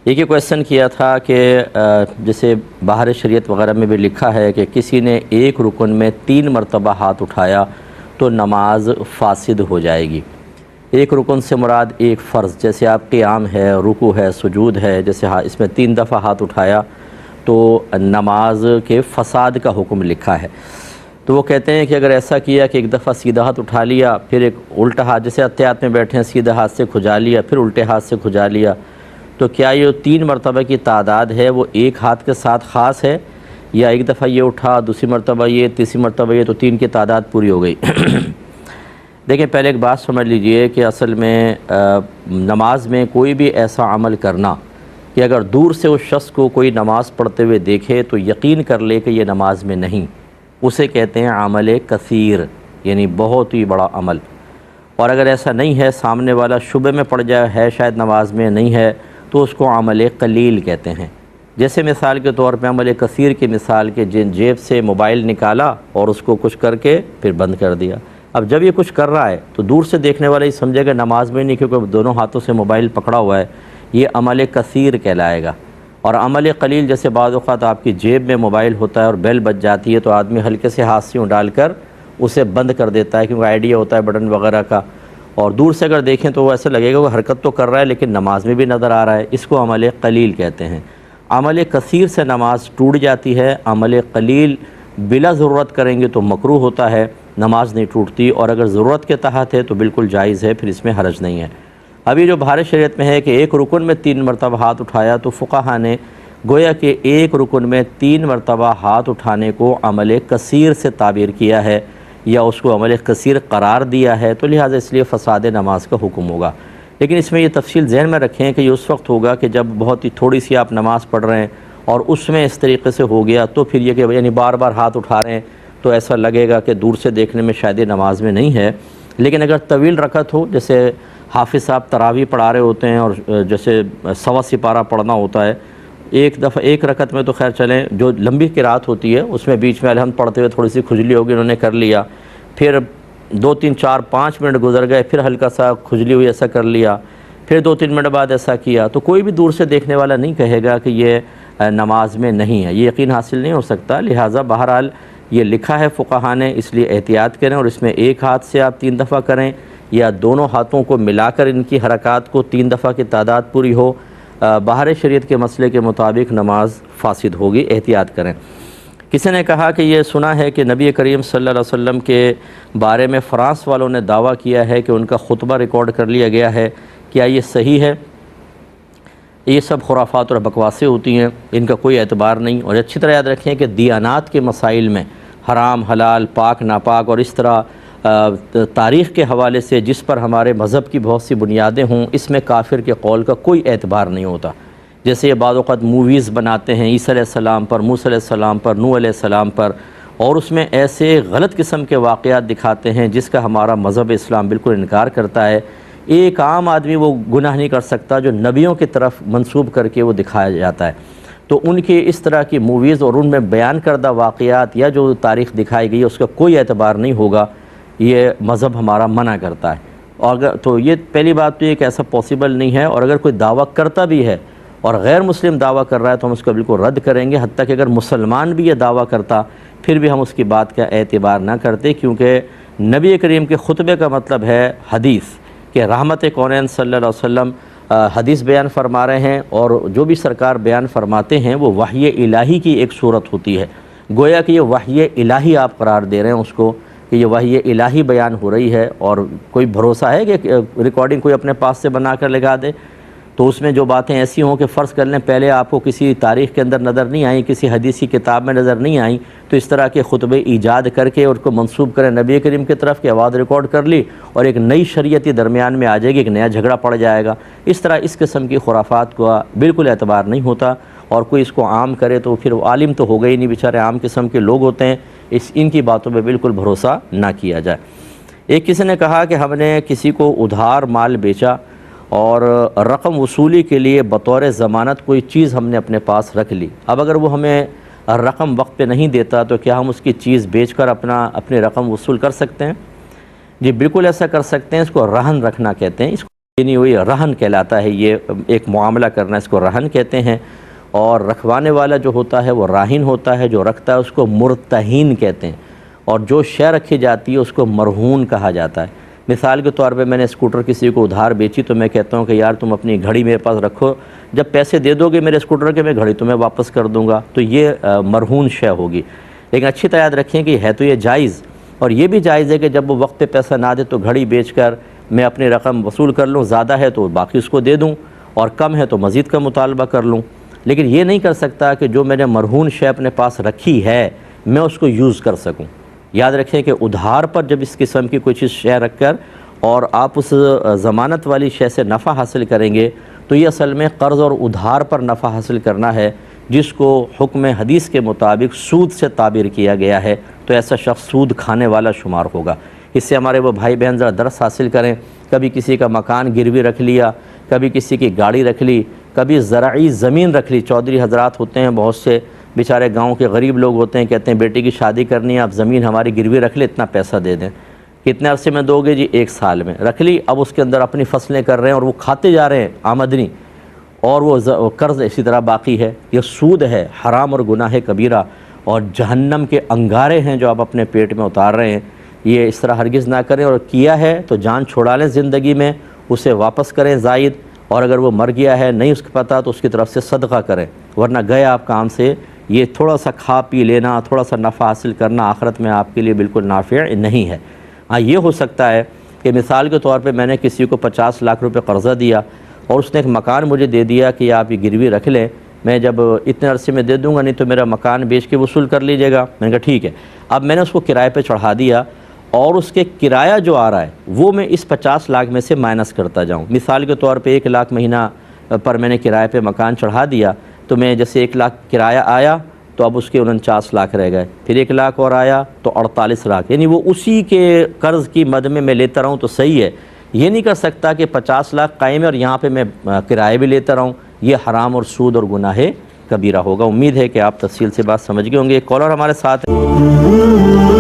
ایک کویشچن کیا تھا کہ جیسے باہر شریعت وغیرہ میں بھی لکھا ہے کہ کسی نے ایک رکن میں 3 مرتبہ ہاتھ اٹھایا تو نماز فاسد ہو جائے گی۔ ایک رکن سے مراد ایک فرض، جیسے آپ قیام ہے، رکوع ہے، سجود ہے، جیسے اس میں 3 دفعہ ہاتھ اٹھایا تو نماز کے فساد کا حکم لکھا ہے۔ تو وہ کہتے ہیں کہ اگر ایسا کیا کہ ایک دفعہ سیدھا ہاتھ اٹھا لیا، پھر ایک الٹا ہاتھ، جیسے اتحیات میں بیٹھے ہیں سیدھا ہاتھ سے کھجا لیا، پھر الٹے ہاتھ سے کھجا لیا، تو کیا یہ 3 مرتبہ کی تعداد ہے وہ ایک ہاتھ کے ساتھ خاص ہے، یا ایک دفعہ یہ اٹھا، دوسری مرتبہ یہ، تیسری مرتبہ یہ، تو 3 کی تعداد پوری ہو گئی؟ دیکھیں، پہلے ایک بات سمجھ لیجئے کہ اصل میں نماز میں کوئی بھی ایسا عمل کرنا کہ اگر دور سے اس شخص کو کوئی نماز پڑھتے ہوئے دیکھے تو یقین کر لے کہ یہ نماز میں نہیں، اسے کہتے ہیں عمل کثیر، یعنی بہت ہی بڑا عمل۔ اور اگر ایسا نہیں ہے، سامنے والا شبہ میں پڑ جائے ہے شاید نماز میں نہیں ہے، تو اس کو عمل قلیل کہتے ہیں۔ جیسے مثال کے طور پہ عمل کثیر کی مثال کے جیب سے موبائل نکالا اور اس کو کچھ کر کے پھر بند کر دیا۔ اب جب یہ کچھ کر رہا ہے تو دور سے دیکھنے والا یہ سمجھے گا نماز میں نہیں، کیونکہ دونوں ہاتھوں سے موبائل پکڑا ہوا ہے، یہ عمل کثیر کہلائے گا۔ اور عمل قلیل جیسے بعض اوقات آپ کی جیب میں موبائل ہوتا ہے اور بیل بج جاتی ہے تو آدمی ہلکے سے ہاتھ سے ڈال کر اسے بند کر دیتا ہے، کیونکہ آئیڈیا ہوتا ہے بٹن وغیرہ کا، اور دور سے اگر دیکھیں تو وہ ایسا لگے گا وہ حرکت تو کر رہا ہے لیکن نماز میں بھی نظر آ رہا ہے، اس کو عمل قلیل کہتے ہیں۔ عمل کثیر سے نماز ٹوٹ جاتی ہے، عمل قلیل بلا ضرورت کریں گے تو مکروہ ہوتا ہے، نماز نہیں ٹوٹتی، اور اگر ضرورت کے تحت ہے تو بالکل جائز ہے، پھر اس میں حرج نہیں ہے۔ ابھی جو بھارت شریعت میں ہے کہ ایک رکن میں 3 مرتبہ ہاتھ اٹھایا، تو فقہا نے گویا کہ ایک رکن میں 3 مرتبہ ہاتھ اٹھانے کو عمل کثیر سے تعبیر کیا ہے، یا اس کو عمل کثیر قرار دیا ہے، تو لہٰذا اس لیے فساد نماز کا حکم ہوگا۔ لیکن اس میں یہ تفصیل ذہن میں رکھیں کہ یہ اس وقت ہوگا کہ جب بہت ہی تھوڑی سی آپ نماز پڑھ رہے ہیں اور اس میں اس طریقے سے ہو گیا، تو پھر یہ کہ یعنی بار بار ہاتھ اٹھا رہے ہیں تو ایسا لگے گا کہ دور سے دیکھنے میں شاید یہ نماز میں نہیں ہے۔ لیکن اگر طویل رکعت ہو، جیسے حافظ صاحب تراویح پڑھا رہے ہوتے ہیں اور جیسے 1.25 سپارہ پڑھنا ہوتا ہے، ایک دفعہ ایک رکعت میں تو خیر چلیں، جو لمبی قرات ہوتی ہے اس میں بیچ میں الحمد پڑھتے ہوئے تھوڑی سی کھجلی ہوگی، انہوں نے کر لیا، پھر 2 3 4 5 منٹ گزر گئے، پھر ہلکا سا کھجلی ہوئی، ایسا کر لیا، پھر 2 3 منٹ بعد ایسا کیا، تو کوئی بھی دور سے دیکھنے والا نہیں کہے گا کہ یہ نماز میں نہیں ہے، یہ یقین حاصل نہیں ہو سکتا۔ لہٰذا بہرحال یہ لکھا ہے فقہا نے، اس لیے احتیاط کریں، اور اس میں ایک ہاتھ سے آپ 3 دفعہ کریں یا دونوں ہاتھوں کو ملا کر ان کی حرکات کو 3 دفعہ کی تعداد پوری ہو، باہر شریعت کے مسئلے کے مطابق نماز فاسد ہوگی، احتیاط کریں۔ کسی نے کہا کہ یہ سنا ہے کہ نبی کریم صلی اللہ علیہ وسلم کے بارے میں فرانس والوں نے دعویٰ کیا ہے کہ ان کا خطبہ ریکارڈ کر لیا گیا ہے، کیا یہ صحیح ہے؟ یہ سب خرافات اور بکواسیں ہوتی ہیں، ان کا کوئی اعتبار نہیں۔ اور اچھی طرح یاد رکھیں کہ دیانات کے مسائل میں حرام حلال، پاک ناپاک، اور اس طرح تاریخ کے حوالے سے جس پر ہمارے مذہب کی بہت سی بنیادیں ہوں، اس میں کافر کے قول کا کوئی اعتبار نہیں ہوتا۔ جیسے یہ بعض اوقات موویز بناتے ہیں عیسیٰ علیہ السلام پر، موسیٰ علیہ السلام پر، نوح علیہ السلام پر، اور اس میں ایسے غلط قسم کے واقعات دکھاتے ہیں جس کا ہمارا مذہب اسلام بالکل انکار کرتا ہے۔ ایک عام آدمی وہ گناہ نہیں کر سکتا جو نبیوں کی طرف منسوب کر کے وہ دکھایا جاتا ہے، تو ان کی اس طرح کی موویز اور ان میں بیان کردہ واقعات یا جو تاریخ دکھائی گئی ہے اس کا کوئی اعتبار نہیں ہوگا، یہ مذہب ہمارا منع کرتا ہے۔ اور اگر تو یہ پہلی بات تو یہ کہ ایسا پاسبل نہیں ہے، اور اگر کوئی دعویٰ کرتا بھی ہے اور غیر مسلم دعویٰ کر رہا ہے تو ہم اس کو بالکل رد کریں گے، حتیٰ کہ اگر مسلمان بھی یہ دعویٰ کرتا پھر بھی ہم اس کی بات کا اعتبار نہ کرتے، کیونکہ نبی کریم کے خطبے کا مطلب ہے حدیث، کہ رحمت کونین صلی اللہ علیہ وسلم حدیث بیان فرما رہے ہیں، اور جو بھی سرکار بیان فرماتے ہیں وہ وحی الہی کی ایک صورت ہوتی ہے، گویا کہ یہ وحی الہی آپ قرار دے رہے ہیں اس کو، کہ یہ وحی الہی بیان ہو رہی ہے، اور کوئی بھروسہ ہے کہ ریکارڈنگ کوئی اپنے پاس سے بنا کر لگا دے تو اس میں جو باتیں ایسی ہوں کہ فرض کر لیں پہلے آپ کو کسی تاریخ کے اندر نظر نہیں آئیں، کسی حدیث کی کتاب میں نظر نہیں آئیں، تو اس طرح کے خطبے ایجاد کر کے اور کو منسوب کریں نبی کریم کی طرف کہ آواز ریکارڈ کر لی اور ایک نئی شریعتی درمیان میں آ جائے گی، ایک نیا جھگڑا پڑ جائے گا۔ اس طرح اس قسم کی خرافات کو بالکل اعتبار نہیں ہوتا، اور کوئی اس کو عام کرے تو پھر عالم تو ہوگا ہی نہیں، بیچارے عام قسم کے لوگ ہوتے ہیں، ان کی باتوں پہ بالکل بھروسہ نہ کیا جائے۔ ایک کسی نے کہا کہ ہم نے کسی کو ادھار مال بیچا اور رقم وصولی کے لیے بطور ضمانت کوئی چیز ہم نے اپنے پاس رکھ لی، اب اگر وہ ہمیں رقم وقت پہ نہیں دیتا تو کیا ہم اس کی چیز بیچ کر اپنی رقم وصول کر سکتے ہیں؟ جی بالکل ایسا کر سکتے ہیں، اس کو رہن رکھنا کہتے ہیں، اس نہیں ہوئی رہن کہلاتا ہے، یہ ایک معاملہ کرنا اس کو رہن کہتے ہیں، اور رکھوانے والا جو ہوتا ہے وہ راہن ہوتا ہے، جو رکھتا ہے اس کو مرتہین کہتے ہیں، اور جو شے رکھی جاتی ہے اس کو مرہون کہا جاتا ہے۔ مثال کے طور پہ میں نے اسکوٹر کسی کو ادھار بیچی تو میں کہتا ہوں کہ یار تم اپنی گھڑی میرے پاس رکھو، جب پیسے دے دو گے میرے اسکوٹر کے میں گھڑی تمہیں واپس کر دوں گا، تو یہ مرہون شے ہوگی۔ لیکن اچھی طرح یاد رکھیں کہ ہے تو یہ جائز، اور یہ بھی جائز ہے کہ جب وہ وقت پہ پیسہ نہ دے تو گھڑی بیچ کر میں اپنی رقم وصول کر لوں، زیادہ ہے تو باقی اس کو دے دوں، اور کم ہے تو مزید کا مطالبہ کر لوں۔ لیکن یہ نہیں کر سکتا کہ جو میں نے مرہون شے اپنے پاس رکھی ہے میں اس کو یوز کر سکوں۔ یاد رکھیں کہ ادھار پر جب اس قسم کی کوئی چیز شے رکھ کر اور آپ اس ضمانت والی شے سے نفع حاصل کریں گے تو یہ اصل میں قرض اور ادھار پر نفع حاصل کرنا ہے، جس کو حکم حدیث کے مطابق سود سے تعبیر کیا گیا ہے، تو ایسا شخص سود کھانے والا شمار ہوگا۔ اس سے ہمارے وہ بھائی بہن ذرا درس حاصل کریں۔ کبھی کسی کا مکان گروی رکھ لیا، کبھی کسی کی گاڑی رکھ لی، کبھی زرعی زمین رکھ لی۔ چودھری حضرات ہوتے ہیں بہت سے، بیچارے گاؤں کے غریب لوگ ہوتے ہیں، کہتے ہیں بیٹی کی شادی کرنی ہے، آپ زمین ہماری گروی رکھ لیں، اتنا پیسہ دے دیں۔ کتنے عرصے میں دو گے جی؟ 1 سال میں۔ رکھ لی، اب اس کے اندر اپنی فصلیں کر رہے ہیں اور وہ کھاتے جا رہے ہیں آمدنی، اور وہ قرض اسی طرح باقی ہے۔ یہ سود ہے، حرام اور گناہ کبیرہ، اور جہنم کے انگارے ہیں جو آپ اپنے پیٹ میں اتار رہے ہیں۔ یہ اس طرح ہرگز نہ کریں، اور کیا ہے تو جان چھڑا لیں زندگی میں، اسے واپس کریں زائد، اور اگر وہ مر گیا ہے نہیں اس کو پتہ تو اس کی طرف سے صدقہ کریں، ورنہ گئے آپ کام سے۔ یہ تھوڑا سا کھا پی لینا، تھوڑا سا نفع حاصل کرنا آخرت میں آپ کے لیے بالکل نافع نہیں ہے۔ ہاں یہ ہو سکتا ہے کہ مثال کے طور پہ میں نے کسی کو 50 لاکھ روپے قرضہ دیا اور اس نے ایک مکان مجھے دے دیا کہ آپ یہ گروی رکھ لیں، میں جب اتنے عرصے میں دے دوں گا، نہیں تو میرا مکان بیچ کے وصول کر لیجیے گا۔ میں نے کہا ٹھیک ہے۔ اب میں نے اس کو کرائے پہ چڑھا دیا، اور اس کے کرایہ جو آ رہا ہے وہ میں اس 50 لاکھ میں سے مائنس کرتا جاؤں۔ مثال کے طور پہ 1 لاکھ مہینہ پر میں نے کرائے پہ مکان چڑھا دیا، تو میں جیسے 1 لاکھ کرایہ آیا تو اب اس کے 49 لاکھ رہ گئے، پھر 1 لاکھ اور آیا تو 48 لاکھ، یعنی وہ اسی کے قرض کی مد میں لیتا رہوں تو صحیح ہے۔ یہ نہیں کر سکتا کہ 50 لاکھ قائم ہے اور یہاں پہ میں کرایہ بھی لیتا رہوں، یہ حرام اور سود اور گناہ کبیرہ ہوگا۔ امید ہے کہ آپ تفصیل سے بات سمجھ گئے ہوں گے۔ ایک کالر ہمارے ساتھ ہے۔